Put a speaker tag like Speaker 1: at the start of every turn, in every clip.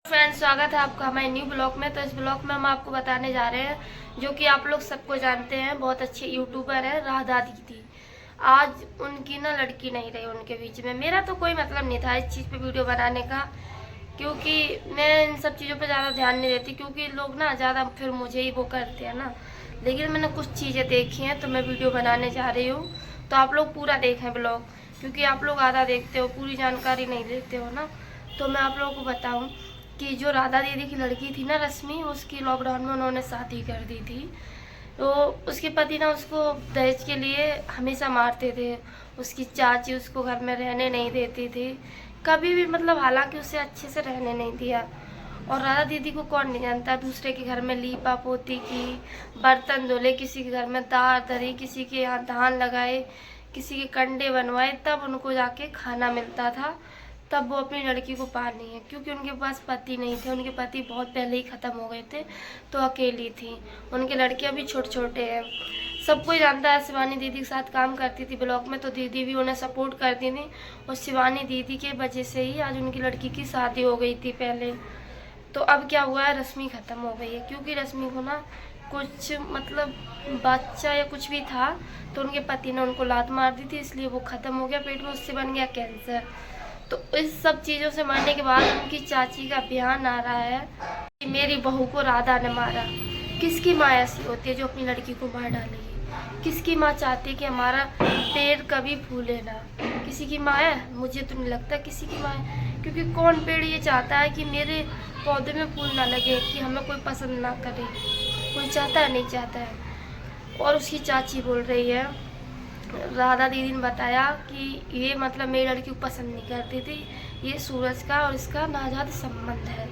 Speaker 1: Friends, स्वागत है आपका हमारे न्यू ब्लॉग में। तो इस ब्लॉग में हम आपको बताने जा रहे हैं जो कि आप लोग सबको जानते हैं, बहुत अच्छे यूट्यूबर है राधा दीदी। आज उनकी ना लड़की नहीं रही उनके बीच में। मेरा तो कोई मतलब नहीं था इस चीज़ पे वीडियो बनाने का, क्योंकि मैं इन सब चीज़ों पे ज़्यादा ध्यान नहीं देती, क्योंकि लोग ना ज़्यादा फिर मुझे ही वो करते हैं ना। लेकिन मैंने कुछ चीज़ें देखी हैं तो मैं वीडियो बनाने जा रही हूँ। तो आप लोग पूरा देखें ब्लॉग, क्योंकि आप लोग आधा देखते हो, पूरी जानकारी नहीं देते हो ना। तो मैं आप लोगों को बताऊँ कि जो राधा दीदी की लड़की थी ना रश्मि, उसकी लॉकडाउन में उन्होंने शादी कर दी थी। तो उसके पति ना उसको दहेज के लिए हमेशा मारते थे। उसकी चाची उसको घर में रहने नहीं देती थी कभी भी, मतलब हालांकि उसे अच्छे से रहने नहीं दिया। और राधा दीदी को कौन नहीं जानता, दूसरे के घर में लीपा पोती की, बर्तन धोले, किसी के घर में दाल धरी, किसी के यहाँ धान लगाए, किसी के कंडे बनवाए, तब उनको जाके खाना मिलता था, तब वो अपनी लड़की को पाली है। क्योंकि उनके पास पति नहीं थे, उनके पति बहुत पहले ही ख़त्म हो गए थे, तो अकेली थी। उनके लड़कियां भी छोटे छोटे हैं। सब कोई जानता है शिवानी दीदी के साथ काम करती थी ब्लॉग में, तो दीदी भी उन्हें सपोर्ट करती थी। और शिवानी दीदी के वजह से ही आज उनकी लड़की की शादी हो गई थी पहले। तो अब क्या हुआ है, रश्मि ख़त्म हो गई है, क्योंकि रश्मि को ना कुछ मतलब बच्चा या कुछ भी था, तो उनके पति ने उनको लात मार दी थी, इसलिए वो ख़त्म हो गया पेट में, उससे बन गया कैंसर। तो इस सब चीज़ों से मरने के बाद उनकी चाची का बयान आ रहा है कि मेरी बहू को राधा ने मारा। किसकी माँ ऐसी होती है जो अपनी लड़की को मार डालेगी? किसकी माँ चाहती है कि हमारा पेड़ कभी फूले ना? किसी की माँ है? मुझे तो नहीं लगता किसी की माँ है, क्योंकि कौन पेड़ ये चाहता है कि मेरे पौधे में फूल ना लगे, कि हमें कोई पसंद ना करे? कोई चाहता है? नहीं चाहता है। और उसकी चाची बोल रही है, राधा दीदी ने बताया कि ये मतलब मेरी लड़की को पसंद नहीं करती थी, ये सूरज का और इसका नाजायज संबंध है।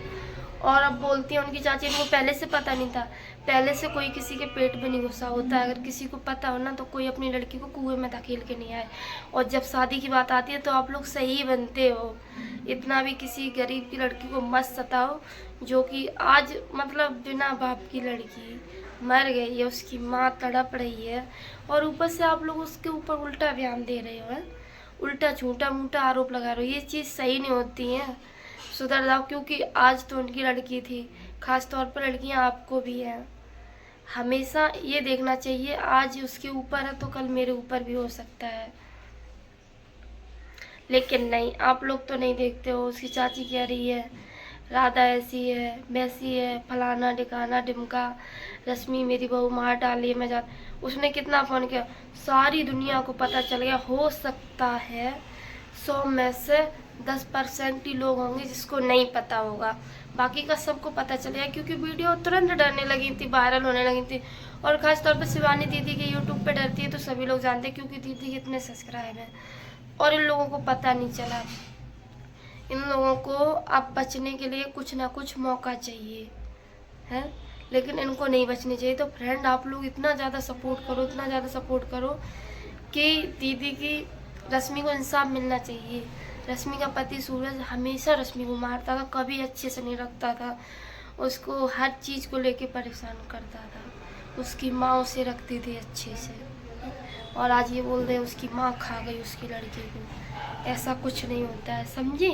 Speaker 1: और अब बोलती है उनकी चाची को पहले से पता नहीं था। पहले से कोई किसी के पेट में नहीं घुसा होता है, अगर किसी को पता हो ना तो कोई अपनी लड़की को कुएं में धकेल के नहीं आए। और जब शादी की बात आती है तो आप लोग सही बनते हो, इतना भी किसी गरीब की लड़की को मत सताओ, जो कि आज मतलब बिना बाप की लड़की मर गई है, उसकी माँ तड़प रही है, और ऊपर से आप लोग उसके ऊपर उल्टा बयान दे रहे हो, उल्टा झूठा मूठा आरोप लगा रहे हो। ये चीज़ सही नहीं होती है, सुधर जाओ। क्योंकि आज तो उनकी लड़की थी, खास तौर पर लड़कियां आपको भी हैं। हमेशा ये देखना चाहिए, आज उसके ऊपर है तो कल मेरे ऊपर भी हो सकता है। लेकिन नहीं, आप लोग तो नहीं देखते हो। उसकी चाची कह रही है राधा ऐसी है वैसी है, फलाना ढिकाना ढिमका, रश्मि मेरी बहू मार डाली है, मैं जा। उसने कितना फ़ोन किया, सारी दुनिया को पता चल गया। हो सकता है 100 में से 10% ही लोग होंगे जिसको नहीं पता होगा, बाकी का सबको पता चल गया, क्योंकि वीडियो तुरंत डरने लगी थी, वायरल होने लगी थी। और ख़ास तौर पर शिवानी दीदी के यूट्यूब पे डरती है तो सभी लोग जानते हैं, क्योंकि दीदी के इतने सब्सक्राइब हैं। और इन लोगों को पता नहीं चला। इन लोगों को अब बचने के लिए कुछ ना कुछ मौका चाहिए है, लेकिन इनको नहीं बचने चाहिए। तो फ्रेंड, आप लोग इतना ज़्यादा सपोर्ट करो, इतना ज़्यादा सपोर्ट करो कि दीदी की रश्मि को इंसाफ मिलना चाहिए। रश्मि का पति सूरज हमेशा रश्मि को मारता था, कभी अच्छे से नहीं रखता था, उसको हर चीज़ को लेके परेशान करता था। उसकी माँ उसे रखती थी अच्छे से, और आज ये बोल रहे उसकी माँ खा गई उसकी लड़की को। ऐसा कुछ नहीं होता है, समझे?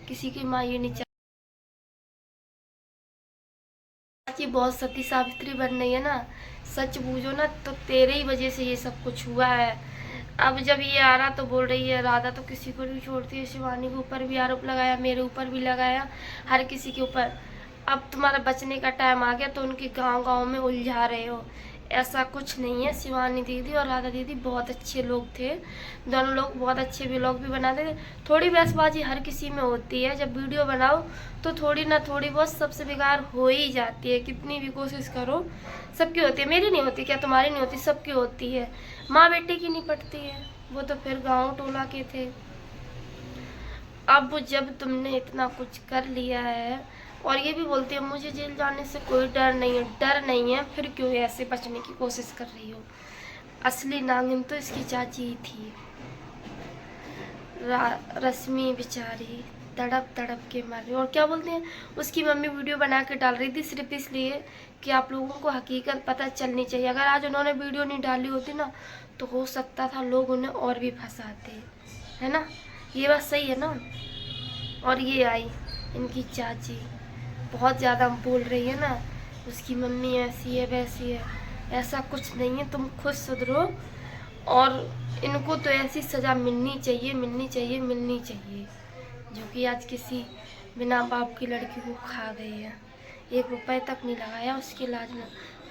Speaker 1: किसी की माँ ये नहीं चाहती। बहुत सती सावित्री बन रही है ना, सच बूझो ना, तो तेरे ही वजह से ये सब कुछ हुआ है। अब जब ये आ रहा तो बोल रही है राधा तो किसी को नहीं छोड़ती है, शिवानी के ऊपर भी आरोप लगाया, मेरे ऊपर भी लगाया, हर किसी के ऊपर। अब तुम्हारा बचने का टाइम आ गया तो उनके गांव गांव में उलझा रहे हो। ऐसा कुछ नहीं है। शिवानी दीदी और राधा दीदी बहुत अच्छे लोग थे, दोनों लोग बहुत अच्छे व्लॉग भी बनाते थे। थोड़ी बहसबाजी हर किसी में होती है, जब वीडियो बनाओ तो थोड़ी ना थोड़ी बहुत सबसे बेकार हो ही जाती है, कितनी भी कोशिश करो। सबकी होती है, मेरी नहीं होती क्या? तुम्हारी नहीं होती? सबकी होती है। माँ बेटे की नहीं पड़ती है, वो तो फिर गाँव टोला के थे। अब जब तुमने इतना कुछ कर लिया है, और ये भी बोलती है मुझे जेल जाने से कोई डर नहीं है, डर नहीं है, फिर क्यों ऐसे बचने की कोशिश कर रही हो? असली नागिन तो इसकी चाची ही थी। रश्मि बेचारी तड़प तड़प के मर रही। और क्या बोलते हैं, उसकी मम्मी वीडियो बना के डाल रही थी सिर्फ इसलिए कि आप लोगों को हकीकत पता चलनी चाहिए। अगर आज उन्होंने वीडियो नहीं डाली होती ना, तो हो सकता था लोग उन्हें और भी फंसाते, है ना? ये बात सही है ना? और ये आई इनकी चाची, बहुत ज़्यादा बोल रही है ना, उसकी मम्मी ऐसी है वैसी है, ऐसा कुछ नहीं है। तुम खुद सुधरो और इनको तो ऐसी सज़ा मिलनी चाहिए, मिलनी चाहिए, मिलनी चाहिए, जो कि आज किसी बिना बाप की लड़की को खा गई है। 1 रुपए तक नहीं लगाया उसके इलाज में।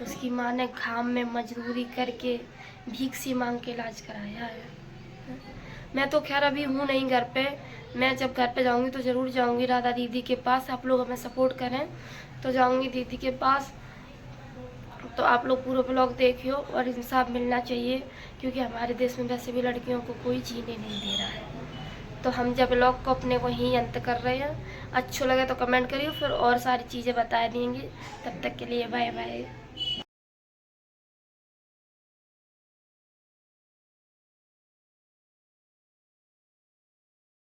Speaker 1: उसकी माँ ने घाम में मजदूरी करके भीख सी मांग के इलाज कराया है। मैं तो खैर अभी हूँ नहीं घर पे, मैं जब घर पे जाऊँगी तो ज़रूर जाऊँगी राधा दीदी के पास। आप लोग हमें सपोर्ट करें तो जाऊँगी दीदी के पास। तो आप लोग पूरा ब्लॉग देखियो और इंसाफ मिलना चाहिए, क्योंकि हमारे देश में वैसे भी लड़कियों को कोई जीने नहीं दे रहा है। तो हम जब ब्लॉग को अपने को ही अंत कर रहे हैं। अच्छा लगे तो कमेंट करिए, फिर और सारी चीज़ें बता देंगे। तब तक के लिए बाय बाय।